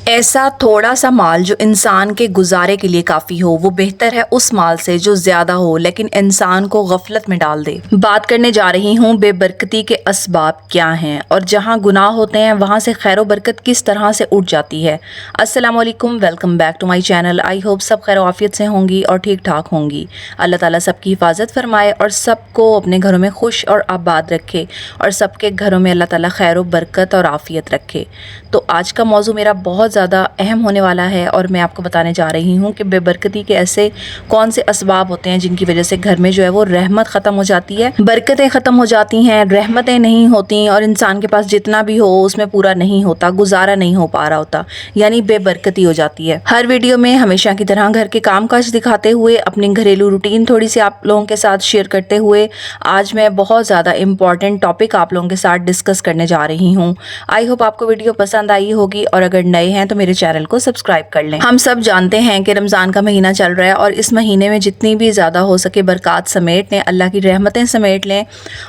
ایسا تھوڑا سا مال جو انسان کے گزارے کے لیے کافی ہو وہ بہتر ہے اس مال سے جو زیادہ ہو لیکن انسان کو غفلت میں ڈال دے۔ بات کرنے جا رہی ہوں بے برکتی کے اسباب کیا ہیں اور جہاں گناہ ہوتے ہیں وہاں سے خیر و برکت کس طرح سے اٹھ جاتی ہے۔ السلام علیکم، welcome back to my channel. I hope سب خیر و عافیت سے ہوں گی اور ٹھیک ٹھاک ہوں گی۔ اللہ تعالیٰ سب کی حفاظت فرمائے اور سب کو اپنے گھروں میں خوش اور آباد رکھے اور سب کے گھروں میں اللہ تعالیٰ خیر و برکت اور عافیت رکھے۔ تو آج کا موضوع میرا بہت زیادہ اہم ہونے والا ہے اور میں آپ کو بتانے جا رہی ہوں کہ بے برکتی کے ایسے کون سے اسباب ہوتے ہیں جن کی وجہ سے گھر میں جو ہے وہ رحمت ختم ہو جاتی ہے، برکتیں ختم ہو جاتی ہیں، رحمتیں نہیں ہوتی اور انسان کے پاس جتنا بھی ہو اس میں پورا نہیں ہوتا، گزارا نہیں ہو پا رہا ہوتا، یعنی بے برکتی ہو جاتی ہے۔ ہر ویڈیو میں ہمیشہ کی طرح گھر کے کام کاج دکھاتے ہوئے اپنی گھریلو روٹین تھوڑی سی آپ لوگوں کے ساتھ شیئر کرتے ہوئے آج میں بہت زیادہ امپورٹنٹ ٹاپک آپ لوگوں کے ساتھ ڈسکس کرنے جا رہی ہوں۔ آئی ہوپ آپ کو ویڈیو پسند آئی ہوگی اور اگر نئے ہیں تو میرے چینل کو سبسکرائب کر لیں۔ ہم سب جانتے ہیں کہ رمضان کا مہینہ چل رہا ہے اور اس مہینے میں جتنی بھی زیادہ ہو سکے برکات سمیٹ لیں، اللہ کی رحمتیں سمیٹ لیں،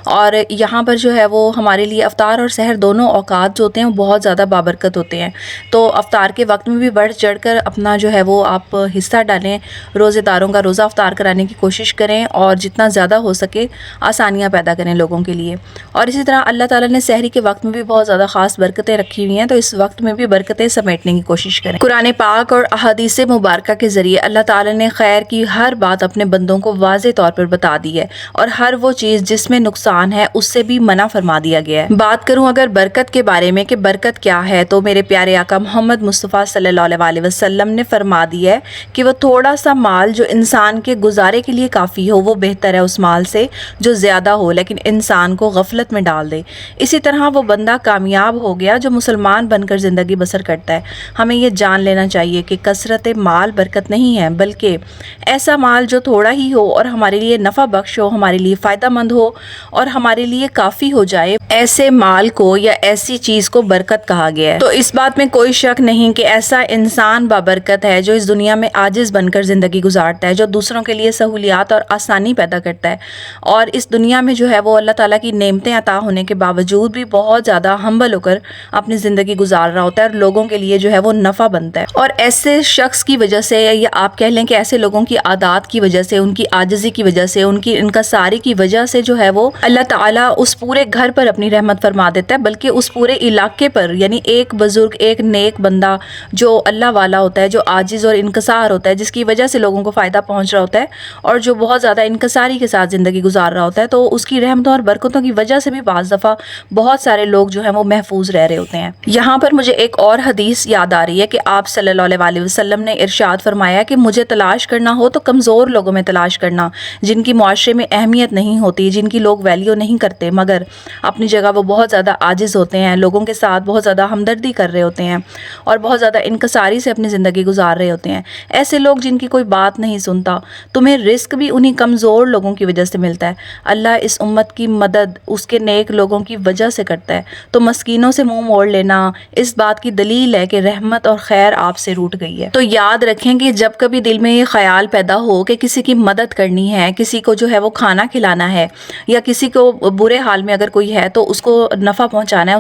اور یہاں پر جو ہے وہ ہمارے لیے افطار اور سحر دونوں اوقات جو ہوتے ہیں وہ بہت زیادہ بابرکت ہوتے ہیں۔ تو افطار کے وقت میں بھی بڑھ چڑھ کر اپنا جو ہے وہ آپ حصہ ڈالیں، روزے داروں کا روزہ افطار کرانے کی کوشش کریں اور جتنا زیادہ ہو سکے آسانیاں پیدا کریں لوگوں کے لیے۔ اور اسی طرح اللہ تعالیٰ نے سحری کے وقت میں بھی بہت زیادہ خاص برکتیں رکھی ہوئی ہیں، تو اس وقت میں بھی برکتیں سمیٹنے کی کوشش کریں۔ قرآن پاک اور احادیث مبارکہ کے ذریعے اللہ تعالیٰ نے خیر کی ہر بات اپنے بندوں کو واضح طور پر بتا دی ہے اور ہر وہ چیز جس میں نقصان ہے اس سے بھی منع فرما دیا گیا ہے۔ بات کروں اگر برکت کے بارے میں کہ برکت کیا ہے، تو میرے پیارے آقا محمد مصطفیٰ صلی اللہ علیہ وسلم نے فرما دیا ہے کہ وہ تھوڑا سا مال جو انسان کے گزارے کے لیے کافی ہو وہ بہتر ہے اس مال سے جو زیادہ ہو لیکن انسان کو غفلت میں ڈال دے۔ اسی طرح وہ بندہ کامیاب ہو گیا جو مسلمان بن کر زندگی بسر کرتا ہے۔ ہمیں یہ جان لینا چاہیے کہ کثرت مال برکت نہیں ہے، بلکہ ایسا مال جو تھوڑا ہی ہو اور ہمارے لیے نفع بخش ہو، ہمارے لیے فائدہ مند ہو اور ہمارے لیے کافی ہو جائے، ایسے مال کو یا ایسی چیز کو برکت کہا گیا ہے۔ تو اس بات میں کوئی شک نہیں کہ ایسا انسان بابرکت ہے جو اس دنیا میں عاجز بن کر زندگی گزارتا ہے، جو دوسروں کے لیے سہولیات اور آسانی پیدا کرتا ہے اور اس دنیا میں جو ہے وہ اللہ تعالیٰ کی نعمتیں عطا ہونے کے باوجود بھی بہت زیادہ ہمبل ہو کر اپنی زندگی گزار رہا ہوتا ہے اور لوگوں کے لیے جو ہے وہ نفع بنتا ہے۔ اور ایسے شخص کی وجہ سے یا آپ کہہ لیں کہ ایسے لوگوں کی عادات کی وجہ سے، ان کی عاجزی کی وجہ سے، انکساری کی وجہ سے جو ہے وہ اللہ تعالیٰ اس پورے گھر پر اپنی رحمت فرما دیتا ہے، بلکہ اس پورے علاقے پر، یعنی ایک بزرگ، ایک نیک بندہ جو اللہ والا ہوتا ہے، جو عاجز اور انکسار ہوتا ہے، جس کی وجہ سے لوگوں کو فائدہ پہنچ رہا ہوتا ہے اور جو بہت زیادہ انکساری کے ساتھ زندگی گزار رہا ہوتا ہے، تو اس کی رحمتوں اور برکتوں کی وجہ سے بھی بعض دفعہ بہت سارے لوگ جو ہیں وہ محفوظ رہ رہے ہوتے ہیں۔ یہاں پر مجھے ایک اور حدیث یاد آ رہی ہے کہ آپ صلی اللہ علیہ وسلم نے ارشاد فرمایا کہ مجھے تلاش کرنا ہو تو کمزور لوگوں میں تلاش کرنا، جن کی معاشرے میں اہمیت نہیں ہوتی، جن کی لوگ ویلیو نہیں کرتے مگر اپنی جگہ وہ بہت زیادہ عاجز ہوتے ہیں، لوگوں کے ساتھ بہت زیادہ ہمدردی کر رہے ہوتے ہیں اور بہت زیادہ انکساری سے اپنی زندگی گزار رہے ہوتے ہیں۔ ایسے لوگ جن کی کوئی بات نہیں سنتا، تمہیں رزق بھی انہی کمزور لوگوں کی وجہ سے ملتا ہے۔ اللہ اس امت کی مدد اس کے نیک لوگوں کی وجہ سے کرتا ہے، تو مسکینوں سے منہ موڑ لینا اس بات کی دلیل ہے کہ رحمت اور خیر آپ سے روٹ گئی ہے۔ تو یاد رکھیں کہ جب کبھی دل میں یہ خیال پیدا ہو کہ کسی کی مدد کرنی ہے، کسی کو جو ہے وہ کھانا کھلانا ہے یا کسی کو برے حال میں اگر کوئی ہے تو اس کو نفع پہنچانا ہے،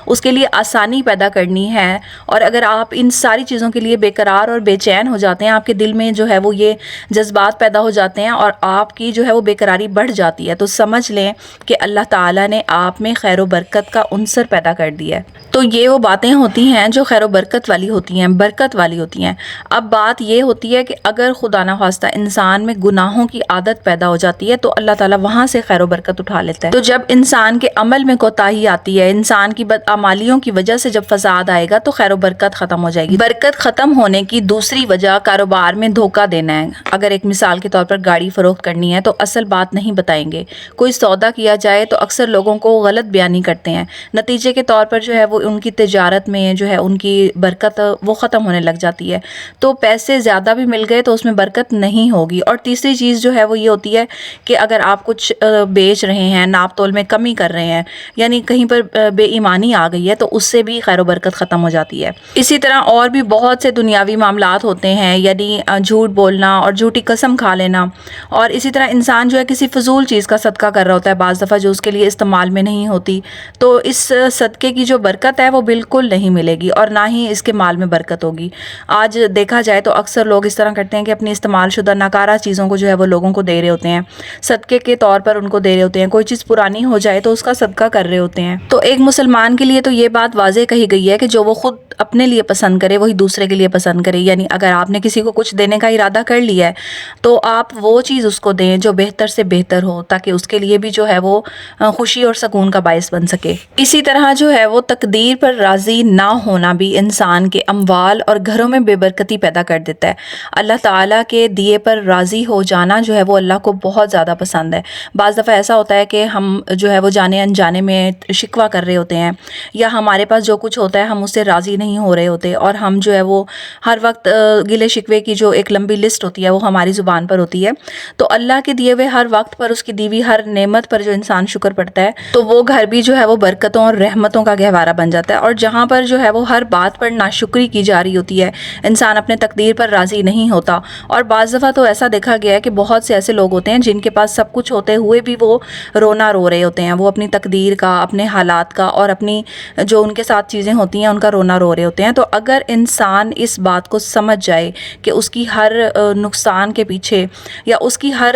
اس کے لیے آسانی پیدا کرنی ہے، اور اگر آپ ان ساری چیزوں کے لیے بے قرار اور بے چین ہو جاتے ہیں، آپ کے دل میں جو ہے وہ یہ جذبات پیدا ہو جاتے ہیں اور آپ کی جو ہے وہ بے قراری بڑھ جاتی ہے، تو سمجھ لیں کہ اللہ تعالیٰ نے آپ میں خیر و برکت کا عنصر پیدا کر دیا ہے۔ تو یہ وہ باتیں ہوتی ہیں جو خیر و برکت والی ہوتی ہیں، برکت والی ہوتی ہیں۔ اب بات یہ ہوتی ہے کہ اگر خدا نخواستہ انسان میں گناہوں کی عادت پیدا ہو جاتی ہے تو اللہ تعالیٰ وہاں سے خیر و برکت اٹھا لیتا ہے۔ تو جب انسان کے عمل میں کوتاہی آتی ہے، انسان کی بدعمالیوں کی وجہ سے جب فساد آئے گا تو خیر و برکت ختم ہو جائے گی۔ برکت ختم ہونے کی دوسری وجہ کاروبار میں دھوکہ دینا ہے۔ اگر ایک مثال کے طور پر گاڑی فروخت کرنی ہے تو اصل بات نہیں بتائیں گے، کوئی سودا کیا جائے تو اکثر لوگوں کو غلط بیانی کرتے ہیں، نتیجے کے طور پر جو ہے وہ ان کی تجارت میں جو ہے ان کی برکت وہ ختم ہونے لگ جاتی ہے، تو پیسے زیادہ بھی مل گئے تو اس میں برکت نہیں ہوگی۔ اور تیسری چیز جو ہے وہ یہ ہوتی ہے کہ اگر آپ کچھ بیچ رہے ہیں، ناپ تول میں کمی کر رہے ہیں، یعنی کہیں پر بے ایمانی آ گئی ہے تو اس سے بھی خیر و برکت ختم ہو جاتی ہے۔ اسی طرح اور بھی بہت سے دنیاوی معاملات ہوتے ہیں، یعنی جھوٹ بولنا اور جھوٹی قسم کھا لینا، اور اسی طرح انسان جو ہے کسی فضول چیز کا صدقہ کر رہا ہوتا ہے بعض دفعہ جو اس کے لیے استعمال میں نہیں ہوتی، تو اس صدقے کی جو برکت ہے وہ بالکل نہیں ملے گی اور نہ ہی ہی اس کے مال میں برکت ہوگی۔ آج دیکھا جائے تو اکثر لوگ اس طرح کرتے ہیں کہ اپنی استعمال شدہ ناکارہ چیزوں کو جو ہے وہ لوگوں کو دے رہے ہوتے ہیں، صدقے کے طور پر ان کو دے رہے ہوتے ہیں، کوئی چیز پرانی ہو جائے تو اس کا صدقہ کر رہے ہوتے ہیں۔ تو ایک مسلمان کے لیے تو یہ بات واضح کہی گئی ہے کہ جو وہ خود اپنے لیے پسند کرے وہی دوسرے کے لیے پسند کرے، یعنی اگر آپ نے کسی کو کچھ دینے کا ارادہ کر لیا ہے تو آپ وہ چیز اس کو دیں جو بہتر سے بہتر ہو، تاکہ اس کے لیے بھی جو ہے وہ خوشی اور سکون کا باعث بن سکے۔ اسی طرح جو ہے وہ تقدیر پر راضی نہ ہونا بھی انسان کے اموال اور گھروں میں بے برکتی پیدا کر دیتا ہے۔ اللہ تعالیٰ کے دیے پر راضی ہو جانا جو ہے وہ اللہ کو بہت زیادہ پسند ہے۔ بعض دفعہ ایسا ہوتا ہے کہ ہم جو ہے وہ جانے انجانے میں شکوہ کر رہے ہوتے ہیں، یا ہمارے پاس جو کچھ ہوتا ہے ہم اس سے راضی نہیں ہو رہے ہوتے، اور ہم جو ہے وہ ہر وقت گلے شکوے کی جو ایک لمبی لسٹ ہوتی ہے وہ ہماری زبان پر ہوتی ہے۔ تو اللہ کے دیے ہوئے ہر وقت پر، اس کی دی ہوئی ہر نعمت پر جو انسان شکر پڑتا ہے تو وہ گھر بھی جو ہے وہ برکتوں اور رحمتوں کا گہوارہ بن جاتا ہے۔ اور جہاں پر جو ہے وہ ہر بات پر ناشکری کی جا رہی ہوتی ہے، انسان اپنے تقدیر پر راضی نہیں ہوتا۔ اور بعض دفعہ تو ایسا دیکھا گیا ہے کہ بہت سے ایسے لوگ ہوتے ہیں جن کے پاس سب کچھ ہوتے ہوئے بھی وہ رونا رو رہے ہوتے ہیں، وہ اپنی تقدیر کا، اپنے حالات کا اور اپنی جو ان کے ساتھ چیزیں ہوتی ہیں ان کا رونا رو رہے ہوتے ہیں۔ تو اگر انسان اس بات کو سمجھ جائے کہ اس کی ہر نقصان کے پیچھے، یا اس کی ہر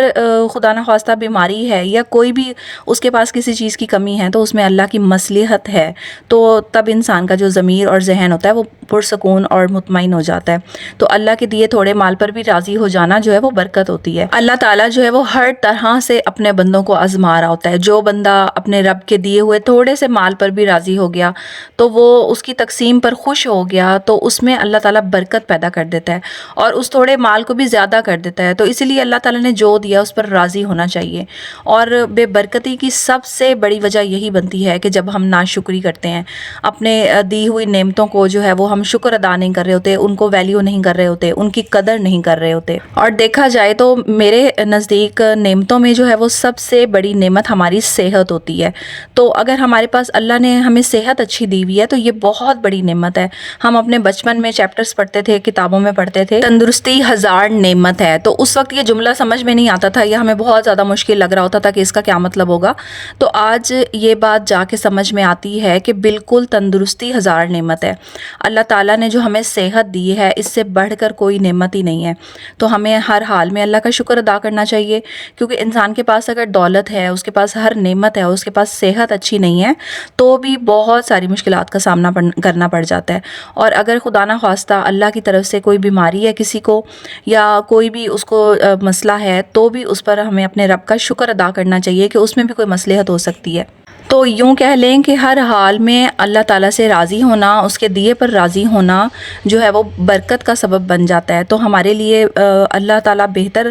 خدا نخواستہ بیماری ہے، یا کوئی بھی اس کے پاس کسی چیز کی کمی ہے، تو اس میں اللہ کی مصلحت ہے، تو تب انسان کا جو ضمیر اور ذہن ہوتا ہے وہ پرسکون اور مطمئن ہو جاتا ہے۔ تو اللہ کے دیے تھوڑے مال پر بھی راضی ہو جانا جو ہے وہ برکت ہوتی ہے۔ اللہ تعالیٰ جو ہے وہ ہر طرح سے اپنے بندوں کو آزما رہا ہوتا ہے۔ جو بندہ اپنے رب کے دیے ہوئے تھوڑے سے مال پر بھی راضی ہو گیا تو وہ اس کی تقسیم پر خوش ہو گیا، تو اس میں اللہ تعالیٰ برکت پیدا کر دیتا ہے اور اس تھوڑے مال کو بھی زیادہ کر دیتا ہے۔ تو اسی لیے اللہ تعالیٰ نے جو دیا اس پر راضی ہونا چاہیے۔ اور بے برکتی کی سب سے بڑی وجہ یہی بنتی ہے کہ جب ہم ناشکری کرتے ہیں، اپنے دی ہوئی نعمتوں کو جو ہے وہ ہم شکر ادا نہیں کر رہے ہوتے، ان کو ویلیو نہیں کر رہے ہوتے، ان کی قدر نہیں کر رہے ہوتے۔ اور دیکھا جائے تو میرے نزدیک نعمتوں میں جو ہے وہ سب سے بڑی نعمت ہماری صحت ہوتی ہے۔ تو اگر ہمارے پاس اللہ نے ہمیں صحت اچھی دی ہوئی ہے تو یہ بہت بڑی نعمت ہے۔ ہم اپنے بچپن میں چیپٹرز پڑھتے تھے، کتابوں میں پڑھتے تھے، تندرستی ہزار نعمت ہے، تو اس وقت یہ جملہ سمجھ میں نہیں آتا تھا، یہ ہمیں بہت زیادہ مشکل لگ رہا ہوتا تھا کہ اس کا کیا مطلب ہوگا۔ تو آج یہ بات جا کے سمجھ میں آتی ہے کہ بالکل تندرستی ہزار نعمت ہے۔ اللہ تعالیٰ نے جو ہمیں صحت دی ہے اس سے بڑھ کر کوئی نعمت ہی نہیں ہے۔ تو ہمیں ہر حال میں اللہ کا شکر ادا کرنا چاہیے، کیونکہ انسان کے پاس اگر دولت ہے، اس کے پاس ہر نعمت ہے، اس کے پاس صحت اچھی نہیں ہے، تو بھی بہت ساری مشکلات کا سامنا کرنا پڑ جاتا ہے۔ اور اگر خدا نہ خواستہ اللہ کی طرف سے کوئی بیماری ہے کسی کو، یا کوئی بھی اس کو مسئلہ ہے، تو بھی اس پر ہمیں اپنے رب کا شکر ادا کرنا چاہیے کہ اس میں بھی کوئی مصلحت ہو سکتی ہے۔ تو یوں کہہ لیں کہ ہر حال میں اللہ تعالیٰ سے راضی ہونا، اس کے دیے پر راضی ہونا جو ہے وہ برکت کا سبب بن جاتا ہے۔ تو ہمارے لیے اللہ تعالیٰ بہتر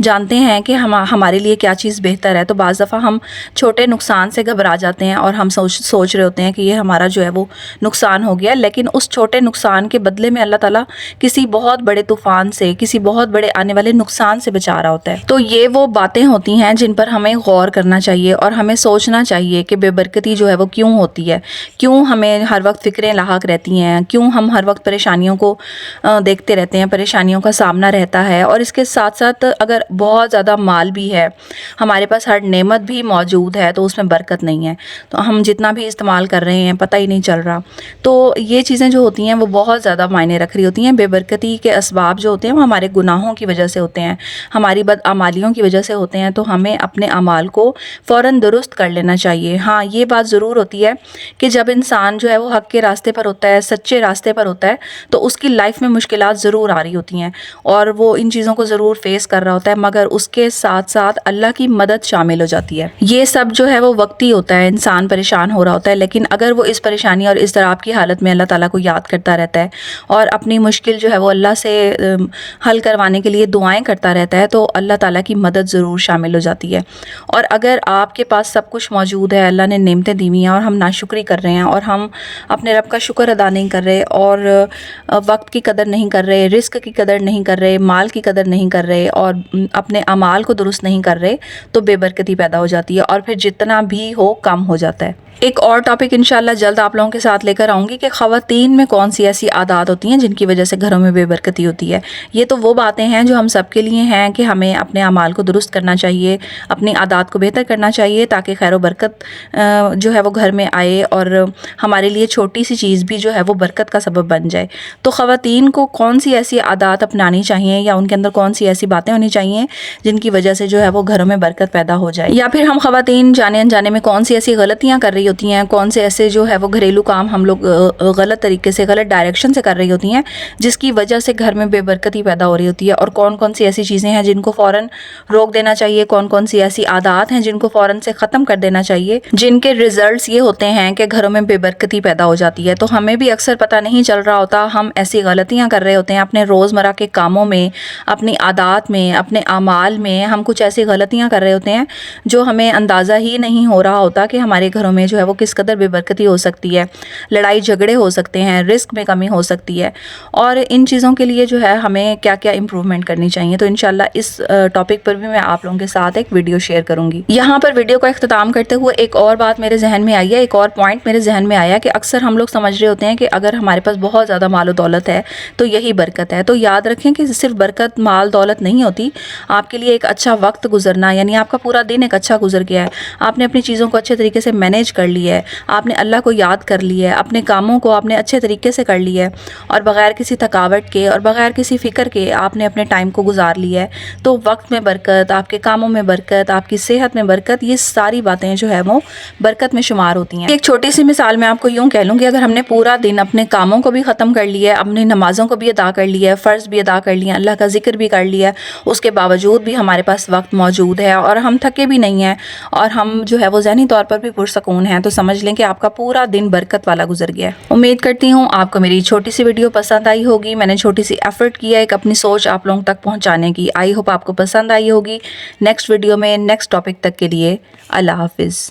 جانتے ہیں کہ ہمارے لیے کیا چیز بہتر ہے۔ تو بعض دفعہ ہم چھوٹے نقصان سے گھبرا جاتے ہیں اور ہم سوچ رہے ہوتے ہیں کہ یہ ہمارا جو ہے وہ نقصان ہو گیا، لیکن اس چھوٹے نقصان کے بدلے میں اللہ تعالیٰ کسی بہت بڑے طوفان سے، کسی بہت بڑے آنے والے نقصان سے بچا رہا ہوتا ہے۔ تو یہ وہ باتیں ہوتی ہیں جن پر ہمیں غور کرنا چاہیے اور ہمیں سوچنا چاہیے کہ بے برکتی جو ہے وہ کیوں ہوتی ہے، کیوں ہمیں ہر وقت فکریں لاحق رہتی ہیں، کیوں ہم ہر وقت پریشانیوں کو دیکھتے رہتے ہیں، پریشانیوں کا سامنا رہتا ہے۔ اور اس کے ساتھ ساتھ اگر بہت زیادہ مال بھی ہے، ہمارے پاس ہر نعمت بھی موجود ہے، تو اس میں برکت نہیں ہے، تو ہم جتنا بھی استعمال کر رہے ہیں پتہ ہی نہیں چل رہا۔ تو یہ چیزیں جو ہوتی ہیں وہ بہت زیادہ معنی رکھ رہی ہوتی ہیں۔ بے برکتی کے اسباب جو ہوتے ہیں وہ ہمارے گناہوں کی وجہ سے ہوتے ہیں، ہماری بدعمالیوں کی وجہ سے ہوتے ہیں۔ تو ہمیں اپنے اعمال کو فوراً درست کر لینا چاہیے۔ ہاں، یہ بات ضرور ہوتی ہے کہ جب انسان جو ہے وہ حق کے راستے پر ہوتا ہے، سچے راستے پر ہوتا ہے، تو اس کی لائف میں مشکلات ضرور آ رہی ہوتی ہیں اور وہ ان چیزوں کو ضرور فیس کر رہا ہوتا ہے، مگر اس کے ساتھ ساتھ اللہ کی مدد شامل ہو جاتی ہے۔ یہ سب جو ہے وہ وقتی ہوتا ہے، انسان پریشان ہو رہا ہوتا ہے، لیکن اگر وہ اس پریشانی اور اضطراب کی حالت میں اللہ تعالیٰ کو یاد کرتا رہتا ہے اور اپنی مشکل جو ہے وہ اللہ سے حل کروانے کے لیے دعائیں کرتا رہتا ہے، تو اللہ تعالیٰ کی مدد ضرور شامل ہو جاتی ہے۔ اور اگر آپ کے پاس سب کچھ موجود ہے، اللہ نے نعمتیں دی ہوئی ہیں اور ہم ناشکری کر رہے ہیں اور ہم اپنے رب کا شکر ادا نہیں کر رہے اور وقت کی قدر نہیں کر رہے، رزق کی قدر نہیں کر رہے، مال کی قدر نہیں کر رہے اور اپنے اعمال کو درست نہیں کر رہے، تو بے برکتی پیدا ہو جاتی ہے اور پھر جتنا بھی ہو کم ہو جاتا ہے۔ ایک اور ٹاپک انشاءاللہ جلد آپ لوگوں کے ساتھ لے کر آؤں گی کہ خواتین میں کون سی ایسی عادات ہوتی ہیں جن کی وجہ سے گھروں میں بے برکتی ہوتی ہے۔ یہ تو وہ باتیں ہیں جو ہم سب کے لیے ہیں کہ ہمیں اپنے اعمال کو درست کرنا چاہیے، اپنی عادات کو بہتر کرنا چاہیے تاکہ خیر و برکت جو ہے وہ گھر میں آئے اور ہمارے لیے چھوٹی سی چیز بھی جو ہے وہ برکت کا سبب بن جائے۔ تو خواتین کو کون سی ایسی عادات اپنانی چاہیے یا ان کے اندر کون سی ایسی باتیں ہونی چاہیے جن کی وجہ سے جو ہے وہ گھروں میں برکت پیدا ہو جائے، یا پھر ہم خواتین جانے انجانے میں کون سی ایسی غلطیاں کر رہی ہوتی ہیں، کون سے ایسے جو ہے وہ گھریلو کام ہم لوگ غلط طریقے سے، غلط ڈائریکشن سے کر رہی ہوتی ہیں جس کی وجہ سے گھر میں بے برکتی پیدا ہو رہی ہوتی ہے، اور کون کون سی ایسی چیزیں ہیں جن کو فوراً روک دینا چاہیے، کون کون سی ایسی عادات ہیں جن کو فوراً سے ختم کر دینا چاہیے جن کے ریزلٹس یہ ہوتے ہیں کہ گھروں میں بے برکتی پیدا ہو جاتی ہے۔ تو ہمیں بھی اکثر پتہ نہیں چل رہا ہوتا، ہم ایسی غلطیاں کر رہے ہوتے ہیں اپنے روزمرہ کے کاموں میں، اپنی عادات میں، اپنے اعمال میں، ہم کچھ ایسی غلطیاں کر رہے ہوتے ہیں جو ہمیں اندازہ ہی نہیں ہو رہا ہوتا کہ ہمارے گھروں میں جو ہے وہ کس قدر بے برکتی ہو سکتی ہے، لڑائی جھگڑے ہو سکتے ہیں، رزق میں کمی ہو سکتی ہے، اور ان چیزوں کے لیے جو ہے ہمیں کیا کیا امپروومنٹ کرنی چاہیے۔ تو انشاءاللہ اس ٹاپک پر بھی میں آپ لوگوں کے ساتھ ایک ویڈیو شیئر کروں گی۔ یہاں پر ویڈیو کا اختتام کرتے ہوئے ایک اور بات میرے ذہن میں آئی ہے، ایک اور پوائنٹ میرے ذہن میں آیا کہ اکثر ہم لوگ سمجھ رہے ہوتے ہیں کہ اگر ہمارے پاس بہت زیادہ مال و دولت ہے تو یہی برکت ہے۔ تو یاد رکھیں کہ صرف برکت مال دولت نہیں ہوتی، آپ کے لیے ایک اچھا وقت گزرنا، یعنی آپ کا پورا دن ایک اچھا گزر گیا ہے، آپ نے اپنی چیزوں کو اچھے طریقے سے مینیج کر لیا ہے، آپ نے اللہ کو یاد کر لیا ہے، اپنے کاموں کو آپ نے اچھے طریقے سے کر لیا ہے اور بغیر کسی تھکاوٹ کے اور بغیر کسی فکر کے آپ نے اپنے ٹائم کو گزار لیا ہے، تو وقت میں برکت، آپ کے کاموں میں برکت، آپ کی صحت میں برکت، یہ ساری باتیں جو ہے وہ برکت میں شمار ہوتی ہیں۔ ایک چھوٹی سی مثال میں آپ کو یوں کہہ لوں کہ اگر ہم نے پورا دن اپنے کاموں کو بھی ختم کر لیا ہے، اپنی نمازوں کو بھی ادا کر لیا ہے، فرض بھی ادا کر لیا ہے، اللہ کا ذکر بھی کر لیا ہے، اس کے باوجود بھی ہمارے پاس وقت موجود ہے اور ہم تھکے بھی نہیں ہیں اور ہم جو ہے وہ ذہنی طور پر بھی پرسکون ہیں، تو سمجھ لیں کہ آپ کا پورا دن برکت والا گزر گیا ہے۔ امید کرتی ہوں آپ کو میری چھوٹی سی ویڈیو پسند آئی ہوگی، میں نے چھوٹی سی ایفرٹ کیا ایک اپنی سوچ آپ لوگوں تک پہنچانے کی، آئی ہوپ آپ کو پسند آئی ہوگی۔ نیکسٹ ویڈیو میں نیکسٹ ٹاپک تک کے لیے اللہ حافظ۔